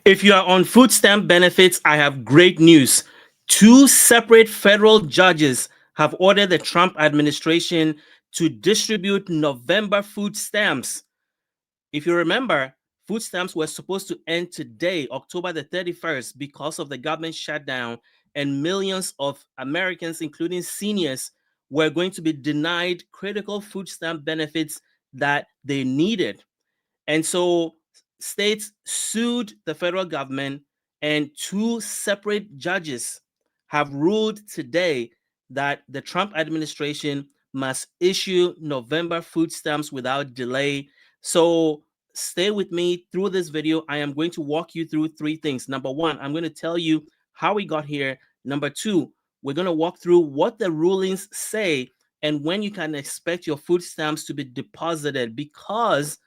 If you are on food stamp benefits, I have great news. Two separate federal judges have ordered the Trump administration to distribute November food stamps. If you remember, food stamps were supposed to end today, October the 31st, because of the government shutdown, and millions of Americans, including seniors, were going to be denied critical food stamp benefits that they needed. And so states sued the federal government, and two separate judges have ruled today that the Trump administration must issue November food stamps without delay. So stay with me through this video. I am going to walk you through three things. Number one, I'm going to tell you how we got here. Number two, we're going to walk through what the rulings say and when you can expect your food stamps to be deposited, because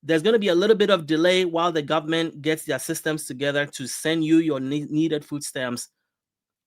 there's going to be a little bit of delay while the government gets their systems together to send you your needed food stamps.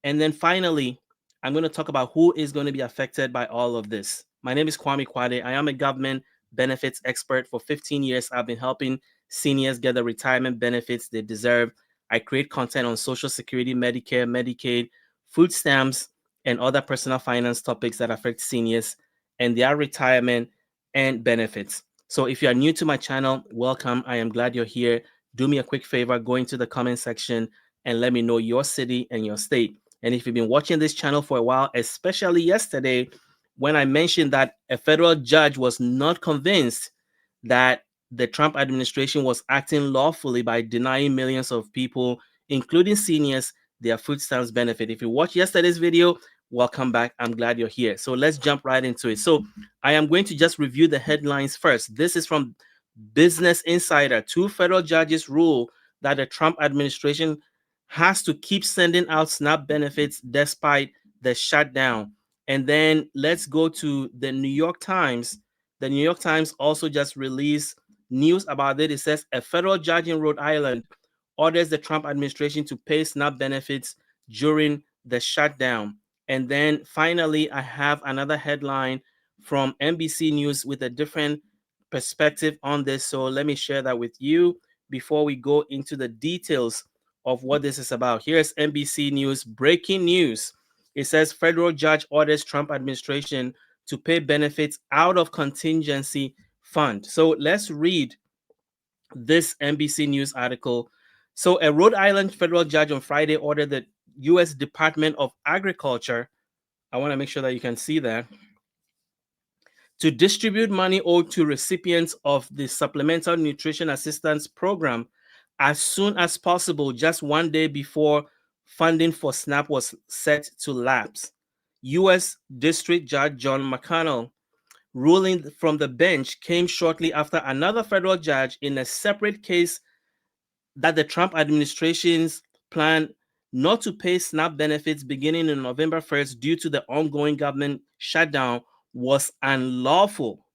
And then finally, I'm going to talk about who is going to be affected by all of this. My name is Kwame Kwade. I am a government benefits expert. For 15 years, I've been helping seniors get the retirement benefits they deserve. I create content on Social Security, Medicare, Medicaid, food stamps, and other personal finance topics that affect seniors and their retirement and benefits. So if you are new to my channel, welcome. I am glad you're here. Do me a quick favor, go into the comment section and let me know your city and your state. And if you've been watching this channel for a while, especially yesterday, when I mentioned that a federal judge was not convinced that the Trump administration was acting lawfully by denying millions of people, including seniors, their food stamps benefit. If you watched yesterday's video, welcome back. I'm glad you're here. So let's jump right into it. So I am going to just review the headlines first. This is from Business Insider. Two federal judges rule that the Trump administration has to keep sending out SNAP benefits despite the shutdown. And then let's go to the New York Times. The New York Times also just released news about it. It says a federal judge in Rhode Island orders the Trump administration to pay SNAP benefits during the shutdown. And then finally, I have another headline from NBC News with a different perspective on this. So let me share that with you before we go into the details of what this is about. Here's NBC News breaking news. It says federal judge orders Trump administration to pay benefits out of contingency fund. So let's read this NBC News article. So a Rhode Island federal judge on Friday ordered the U.S. Department of Agriculture, I want to make sure that you can see that, to distribute money owed to recipients of the Supplemental Nutrition Assistance Program as soon as possible, just one day before funding for SNAP was set to lapse. U.S. District Judge John McConnell ruling from the bench came shortly after another federal judge in a separate case that the Trump administration's plan not to pay SNAP benefits beginning in November 1st due to the ongoing government shutdown was unlawful.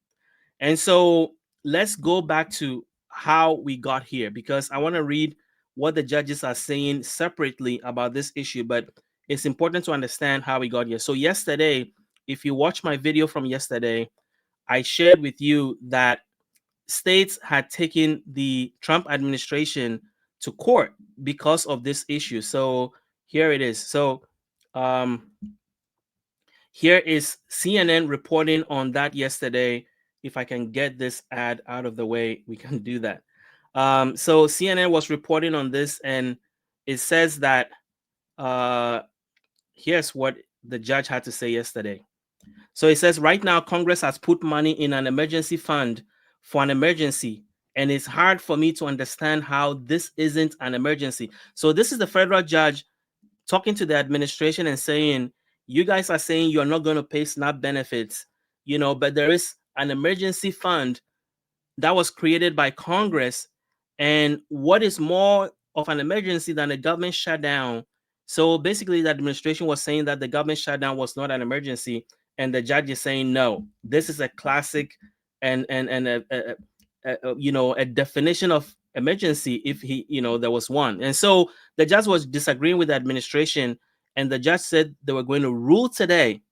And so let's go back to how we got here, because I want to read what the judges are saying separately about this issue, but it's important to understand how we got here. So yesterday, if you watch my video from yesterday, I shared with you that states had taken the Trump administration to court because of this issue. So here it is. So um, here is CNN reporting on that yesterday. If I can get this ad out of the way, we can do that. So CNN was reporting on this, and it says that here's what the judge had to say yesterday. So it says right now, Congress has put money in an emergency fund for an emergency, and it's hard for me to understand how this isn't an emergency. So this is the federal judge talking to the administration and saying, you guys are saying you're not going to pay SNAP benefits, but there is an emergency fund that was created by Congress. And what is more of an emergency than a government shutdown? So basically, the administration was saying that the government shutdown was not an emergency, and the judge is saying no. This is a classic and a definition of emergency if there was one. And so the judge was disagreeing with the administration, and the judge said they were going to rule today.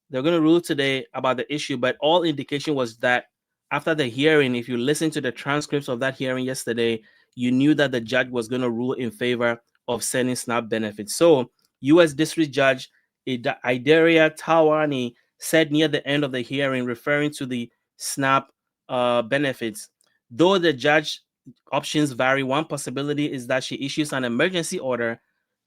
They're going to rule today about the issue, but all indication was that after the hearing, if you listen to the transcripts of that hearing yesterday, you knew that the judge was going to rule in favor of sending SNAP benefits. So, U.S. District Judge Idaria Tawani said near the end of the hearing, referring to the SNAP benefits, though the judge options vary, one possibility is that she issues an emergency order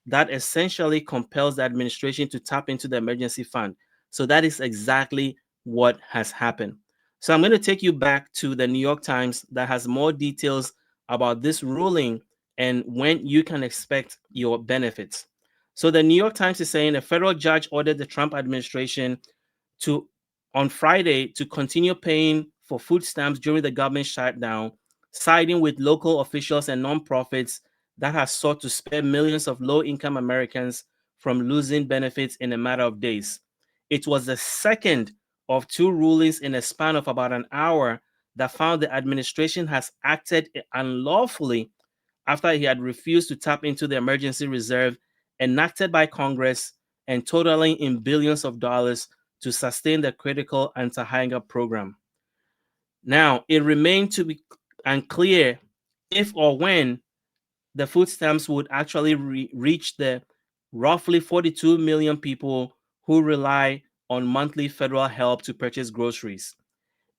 that essentially compels the administration to tap into the emergency fund. So that is exactly what has happened. So I'm going to take you back to the New York Times that has more details about this ruling and when you can expect your benefits. So the New York Times is saying a federal judge ordered the Trump administration to on Friday to continue paying for food stamps during the government shutdown, siding with local officials and nonprofits that have sought to spare millions of low-income Americans from losing benefits in a matter of days. It was the second of two rulings in a span of about an hour that found the administration has acted unlawfully after he had refused to tap into the emergency reserve enacted by Congress and totaling in billions of dollars to sustain the critical anti-hunger program. Now, it remained to be unclear if or when the food stamps would actually reach the roughly 42 million people who rely on monthly federal help to purchase groceries.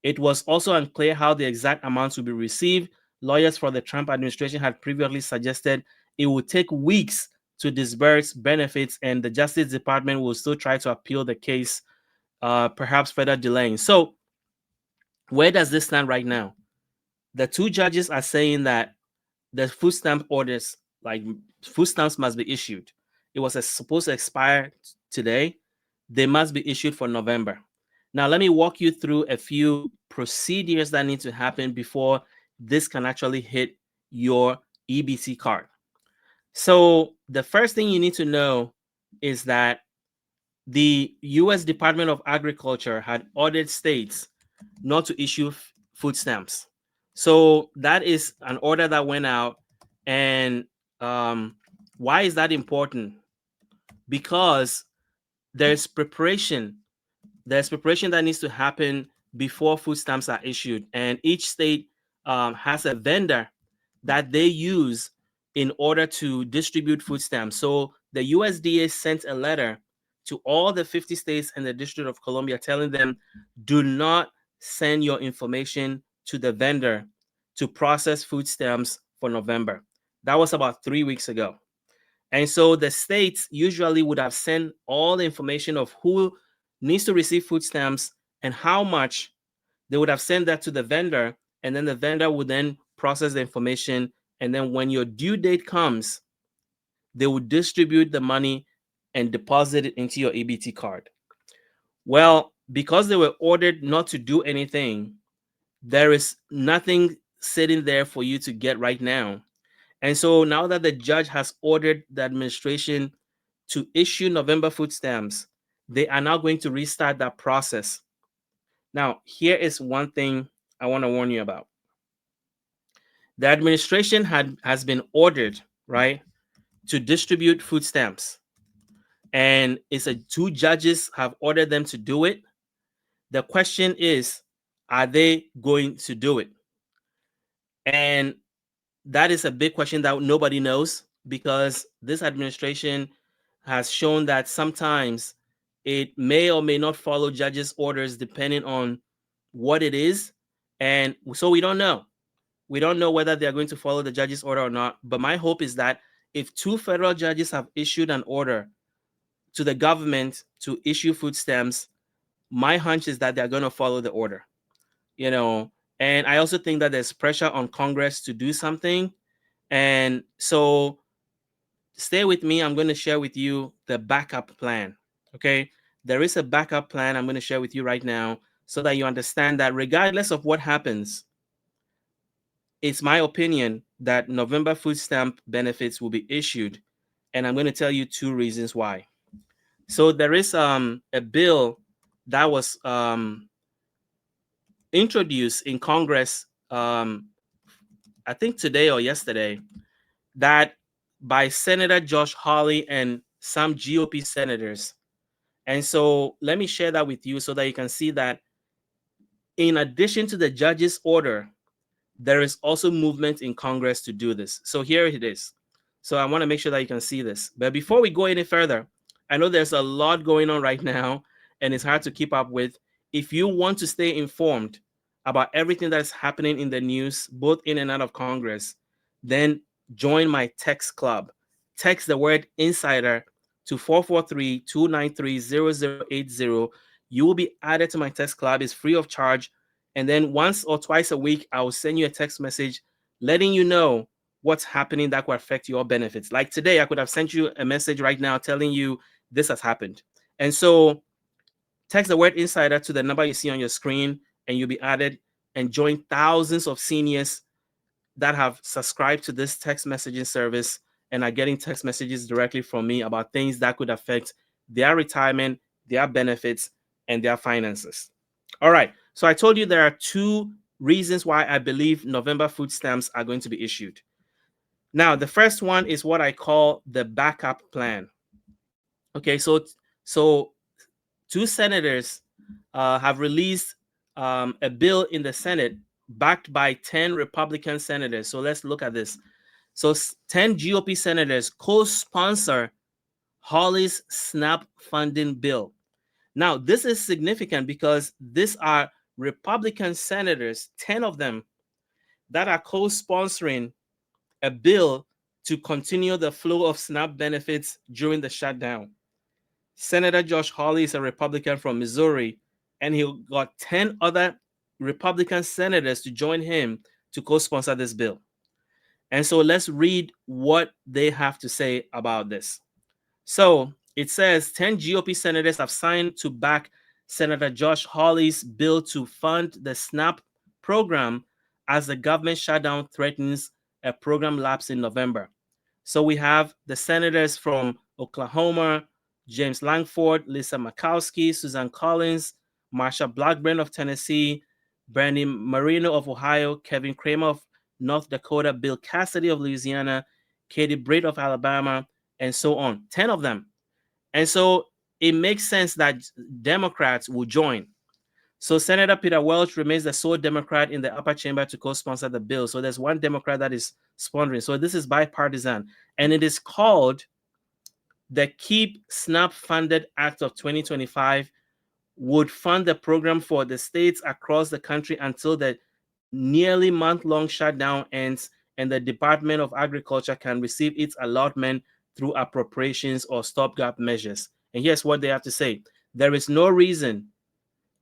It was also unclear how the exact amounts would be received. Lawyers for the Trump administration had previously suggested it would take weeks to disburse benefits, and the Justice Department will still try to appeal the case, perhaps further delaying. So, where does this stand right now? The two judges are saying that the food stamp orders, like food stamps, must be issued. It was supposed to expire today. They must be issued for November. Now, let me walk you through a few procedures that need to happen before this can actually hit your EBT card. So, the first thing you need to know is that the U.S. Department of Agriculture had ordered states not to issue food stamps. So that is an order that went out. And why is that important? Because there's preparation. There's preparation that needs to happen before food stamps are issued. And each state has a vendor that they use in order to distribute food stamps. So the USDA sent a letter to all the 50 states and the District of Columbia telling them, do not send your information to the vendor to process food stamps for November. That was about 3 weeks ago. And so the states usually would have sent all the information of who needs to receive food stamps and how much. They would have sent that to the vendor, and then the vendor would then process the information. And then when your due date comes, they would distribute the money and deposit it into your EBT card. Well, because they were ordered not to do anything, there is nothing sitting there for you to get right now. And so now that the judge has ordered the administration to issue November food stamps, they are now going to restart that process. Now, here is one thing I want to warn you about. The administration has been ordered, right, to distribute food stamps. And it's two judges have ordered them to do it. The question is, are they going to do it? And that is a big question that nobody knows, because this administration has shown that sometimes it may or may not follow judges' orders depending on what it is. And so we don't know. We don't know whether they're going to follow the judge's order or not. But my hope is that if two federal judges have issued an order to the government to issue food stamps, my hunch is that they're going to follow the order. And I also think that there's pressure on Congress to do something. And so stay with me. I'm going to share with you the backup plan. Okay. There is a backup plan I'm going to share with you right now so that you understand that regardless of what happens, it's my opinion that November food stamp benefits will be issued. And I'm going to tell you two reasons why. So there is a bill that was introduced in Congress, I think today or yesterday, that by Senator Josh Hawley and some GOP senators. And so let me share that with you so that you can see that in addition to the judge's order, there is also movement in Congress to do this. So here it is. So I want to make sure that you can see this. But before we go any further, I know there's a lot going on right now and it's hard to keep up with. If you want to stay informed about everything that's happening in the news, both in and out of Congress, then join my text club. Text the word insider to 443-293-0080. You will be added to my text club. It's free of charge. And then once or twice a week, I will send you a text message letting you know what's happening that could affect your benefits. Like today, I could have sent you a message right now telling you this has happened. And so text the word insider to the number you see on your screen, and you'll be added and join thousands of seniors that have subscribed to this text messaging service and are getting text messages directly from me about things that could affect their retirement, their benefits, and their finances. All right. So I told you there are two reasons why I believe November food stamps are going to be issued. Now, the first one is what I call the backup plan. Okay, so two senators have released a bill in the Senate backed by 10 Republican senators. So let's look at this. So 10 GOP senators co-sponsor Hawley's SNAP funding bill. Now, this is significant because these are Republican senators, 10 of them, that are co-sponsoring a bill to continue the flow of SNAP benefits during the shutdown. Senator Josh Hawley is a Republican from Missouri, and he got 10 other Republican senators to join him to co-sponsor this bill. And so let's read what they have to say about this. So it says 10 GOP senators have signed to back Senator Josh Hawley's bill to fund the SNAP program as the government shutdown threatens a program lapse in November. So we have the senators from Oklahoma, James Langford, Lisa Murkowski, Susan Collins, Marsha Blackburn of Tennessee, Bernie Moreno of Ohio, Kevin Kramer of North Dakota, Bill Cassidy of Louisiana, Katie Britt of Alabama, and so on. 10 of them. And so it makes sense that Democrats will join. So Senator Peter Welch remains the sole Democrat in the upper chamber to co-sponsor the bill. So there's one Democrat that is sponsoring. So this is bipartisan. And it is called the Keep SNAP Funded Act of 2025, would fund the program for the states across the country until the nearly month-long shutdown ends and the Department of Agriculture can receive its allotment through appropriations or stopgap measures. And here's what they have to say. There is no reason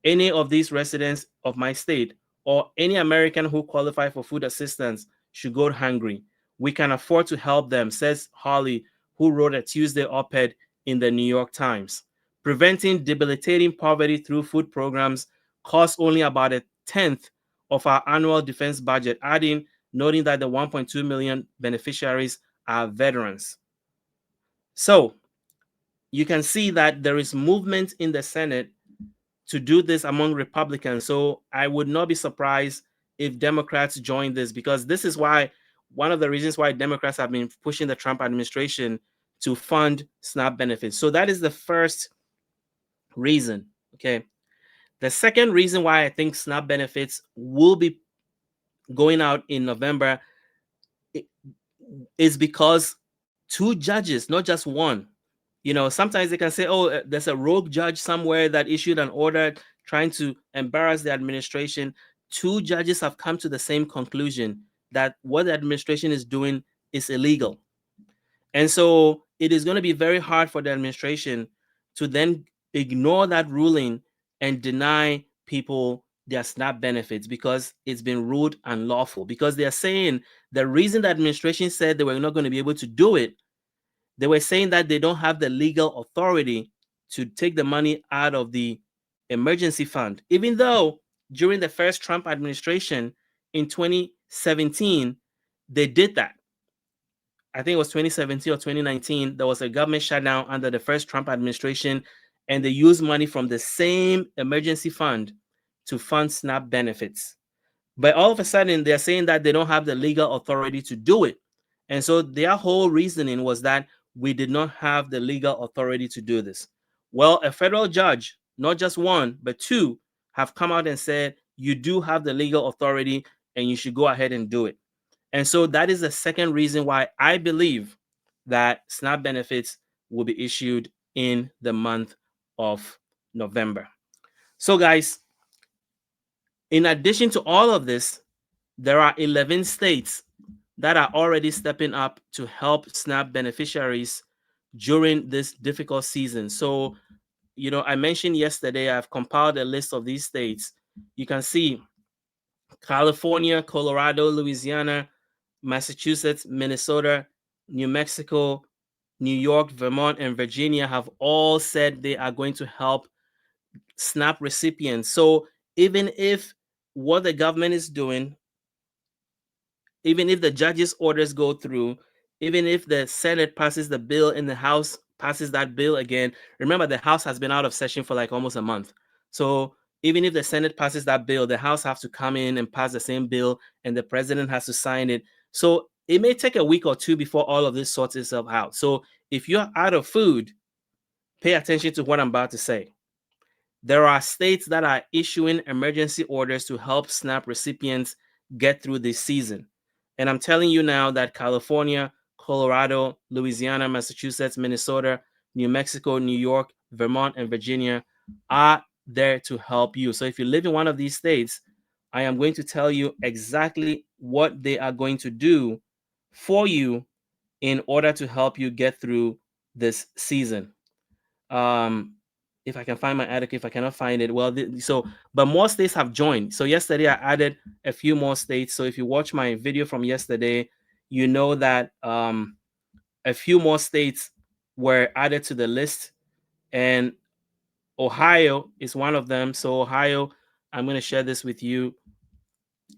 any of these residents of my state or any American who qualify for food assistance should go hungry. We can afford to help them, says Hawley, who wrote a Tuesday op-ed in the New York Times. Preventing debilitating poverty through food programs costs only about a tenth of our annual defense budget, adding, noting that the 1.2 million beneficiaries are veterans. So you can see that there is movement in the Senate to do this among Republicans. So I would not be surprised if Democrats join this, because this is why one of the reasons why Democrats have been pushing the Trump administration to fund SNAP benefits. So that is the first reason. Okay. The second reason why I think SNAP benefits will be going out in November is because two judges, not just one. You know, sometimes they can say, oh, there's a rogue judge somewhere that issued an order trying to embarrass the administration. Two judges have come to the same conclusion that what the administration is doing is illegal. And so it is going to be very hard for the administration to then ignore that ruling and deny people their SNAP benefits because it's been ruled unlawful. Because they are saying the reason the administration said they were not going to be able to do it, they were saying that they don't have the legal authority to take the money out of the emergency fund, even though during the first Trump administration in 2017, they did that. I think it was 2017 or 2019, there was a government shutdown under the first Trump administration, and they used money from the same emergency fund to fund SNAP benefits. But all of a sudden, they're saying that they don't have the legal authority to do it. And so their whole reasoning was that we did not have the legal authority to do this. Well, a federal judge, not just one, but two, have come out and said you do have the legal authority and you should go ahead and do it. And so that is the second reason why I believe that SNAP benefits will be issued in the month of November. So, guys, in addition to all of this, there are 11 states that are already stepping up to help SNAP beneficiaries during this difficult season. So, I mentioned yesterday, I've compiled a list of these states. You can see California, Colorado, Louisiana, Massachusetts, Minnesota, New Mexico, New York, Vermont, and Virginia have all said they are going to help SNAP recipients. So even if what the government is doing, even if the judge's orders go through, even if the Senate passes the bill and the House passes that bill again, remember the House has been out of session for like almost a month. So even if the Senate passes that bill, the House has to come in and pass the same bill, and the president has to sign it. So it may take a week or two before all of this sorts itself out. So if you're out of food, pay attention to what I'm about to say. There are states that are issuing emergency orders to help SNAP recipients get through this season. And I'm telling you now that California, Colorado, Louisiana, Massachusetts, Minnesota, New Mexico, New York, Vermont, and Virginia are there to help you. So if you live in one of these states, I am going to tell you exactly what they are going to do for you in order to help you get through this season. If I can find my article, if I cannot find it, well, but more states have joined. So yesterday I added a few more states. So if you watch my video from yesterday, you know that a few more states were added to the list, and Ohio is one of them. So Ohio, I'm going to share this with you.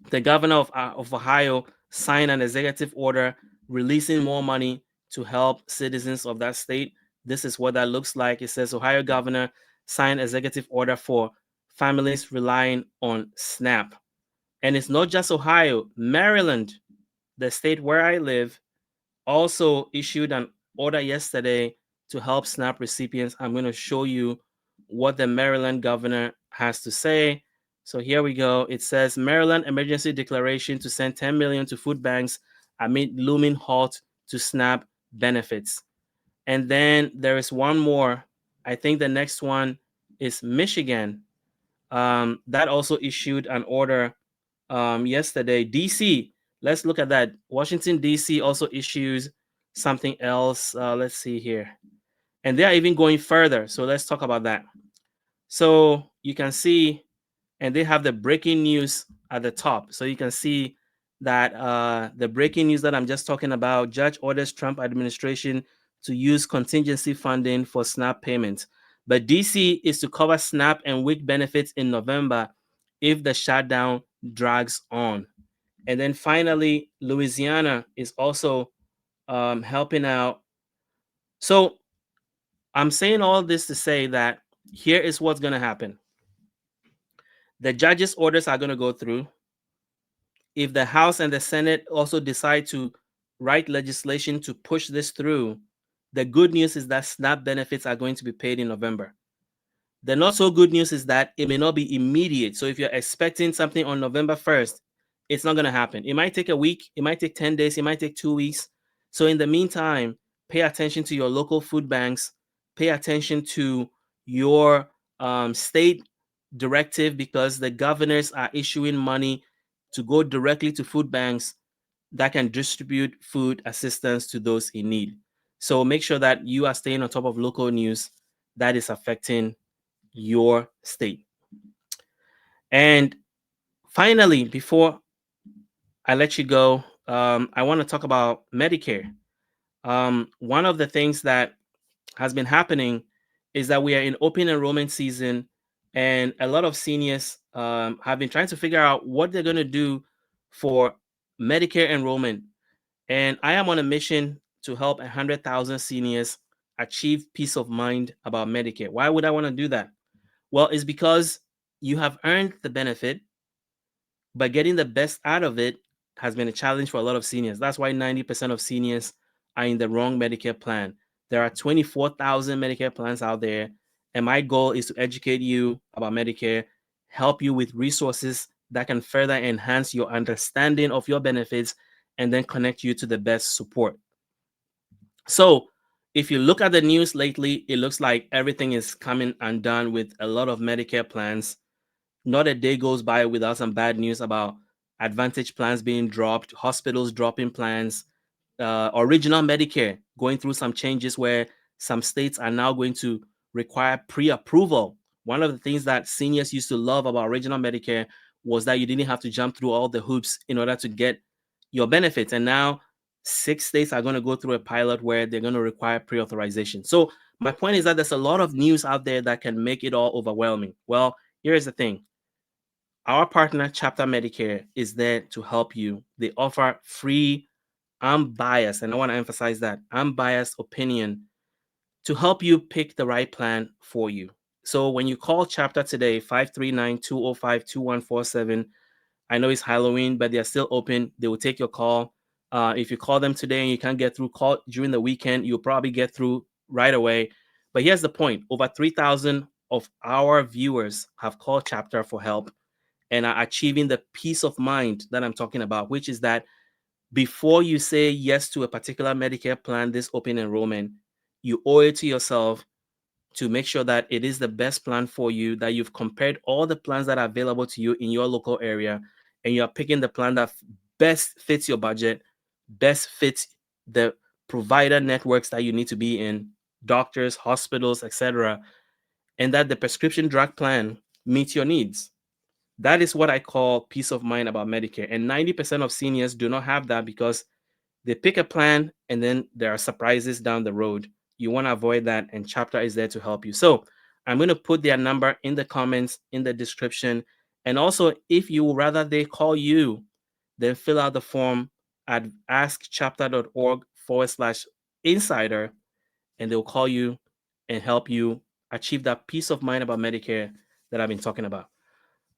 The governor of Ohio signed an executive order releasing more money to help citizens of that state. This is what that looks like. It says Ohio governor signed executive order for families relying on SNAP. And it's not just Ohio. Maryland, the state where I live, also issued an order yesterday to help SNAP recipients. I'm going to show you what the Maryland governor has to say. So here we go. It says Maryland emergency declaration to send 10 million to food banks amid looming halt to SNAP benefits. And then there is one more. I think the next one is Michigan. That also issued an order yesterday. DC, let's look at that. Washington, D.C. also issues something else. Let's see here. And they are even going further. So let's talk about that. So you can see, and they have the breaking news at the top. So you can see that the breaking news that I'm just talking about, judge orders Trump administration to use contingency funding for SNAP payments. But DC is to cover SNAP and WIC benefits in November if the shutdown drags on. And then finally, Louisiana is also helping out. So I'm saying all this to say that here is what's going to happen. The judge's orders are going to go through. If the House and the Senate also decide to write legislation to push this through, the good news is that SNAP benefits are going to be paid in November. The not so good news is that it may not be immediate. So if you're expecting something on November 1st, it's not going to happen. It might take a week, it might take 10 days, it might take 2 weeks. So in the meantime, pay attention to your local food banks, pay attention to your state directive, because the governors are issuing money to go directly to food banks that can distribute food assistance to those in need. So make sure that you are staying on top of local news that is affecting your state. And finally, before I let you go, I want to talk about Medicare. One of the things that has been happening is that we are in open enrollment season, and a lot of seniors have been trying to figure out what they're going to do for Medicare enrollment. And I am on a mission to help 100,000 seniors achieve peace of mind about Medicare. Why would I want to do that? Well, it's because you have earned the benefit, but getting the best out of it has been a challenge for a lot of seniors. That's why 90% of seniors are in the wrong Medicare plan. There are 24,000 Medicare plans out there, and my goal is to educate you about Medicare, help you with resources that can further enhance your understanding of your benefits and then connect you to the best support. So, if you look at the news lately, it looks like everything is coming undone with a lot of Medicare plans. Not a day goes by without some bad news about Advantage plans being dropped, hospitals dropping plans, original Medicare going through some changes where some states are now going to require pre-approval. One of the things that seniors used to love about original Medicare was that you didn't have to jump through all the hoops in order to get your benefits. And now 6 states are going to go through a pilot where they're going to require pre-authorization. So my point is that there's a lot of news out there that can make it all overwhelming. Well, here's the thing. Our partner, Chapter Medicare, is there to help you. They offer free, unbiased, and I want to emphasize that, unbiased opinion to help you pick the right plan for you. So when you call Chapter today, 539-205-2147, I know it's Halloween, but they're still open. They will take your call. If you call them today and you can't get through, call during the weekend. You'll probably get through right away. But here's the point. Over 3,000 of our viewers have called Chapter for help and are achieving the peace of mind that I'm talking about, which is that before you say yes to a particular Medicare plan, this open enrollment, you owe it to yourself to make sure that it is the best plan for you, that you've compared all the plans that are available to you in your local area, and you're picking the plan that best fits your budget, best fits the provider networks that you need to be in, doctors, hospitals, etc., and that the prescription drug plan meets your needs. That is what I call peace of mind about Medicare. And 90% of seniors do not have that because they pick a plan and then there are surprises down the road. You want to avoid that, and Chapter is there to help you. So I'm going to put their number in the comments, in the description. And also, if you would rather they call you, then fill out the form at askchapter.org/insider, and they'll call you and help you achieve that peace of mind about Medicare that I've been talking about.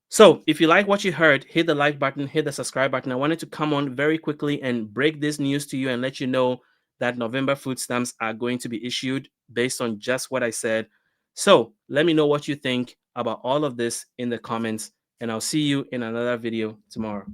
So if you like what you heard, hit the like button, hit the subscribe button. I wanted to come on very quickly and break this news to you and let you know that November food stamps are going to be issued based on just what I said. So let me know what you think about all of this in the comments, and I'll see you in another video tomorrow.